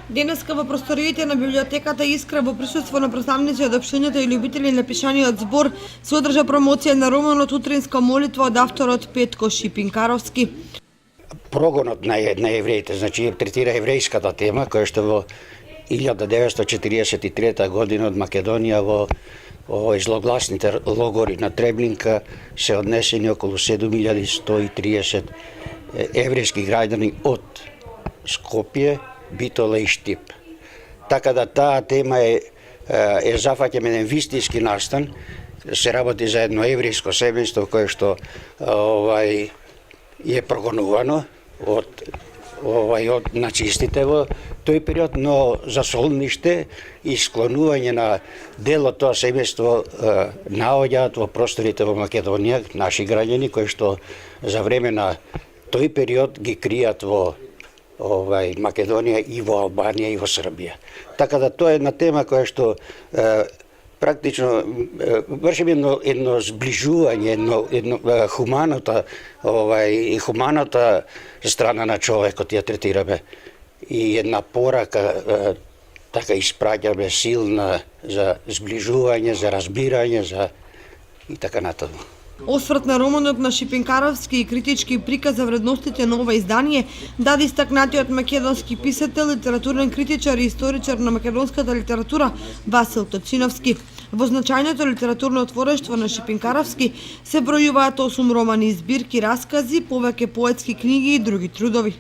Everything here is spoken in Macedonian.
Денеска во просториите на библиотеката Искра во присуство на представници од општината и љубители на пишаниот збор се одржа промоција на романот Утринска молитва од авторот Петко Шипинкаровски. Прогонот на евреите, значи третира еврејската тема која што во 1943 година од Македонија во злогласните логори на Треблинка се однесени околу 7130 еврејски граѓани од Скопје, Битола и Штип. Така да таа тема е зафаќа еден вистински настан, се работи за едно еврејско семејство кое што е прогонувано од нацистите во тој период, но за солниште и склонување на дел од тоа семејство наоѓаат во просторите во Македонија наши граѓани кои што за време на тој период ги кријат во Македонија и во Албанија и во Србија. Така да тоа е една тема која што практично вршим едно зближување, едно хуманата страна на човекот ја третираме и една порака така испраќаме силна за зближување, за разбирање, и така натаму. Осврт на романот на Шипинкаровски и критички приказ за вредностите на ова издание даде истакнатиот македонски писател, литературен критичар и историчар на македонската литература Васил Тоциновски. Во значајното литературно творештво на Шипинкаровски се бројуваат 8 романи, збирки, раскази, повеќе поетски книги и други трудови.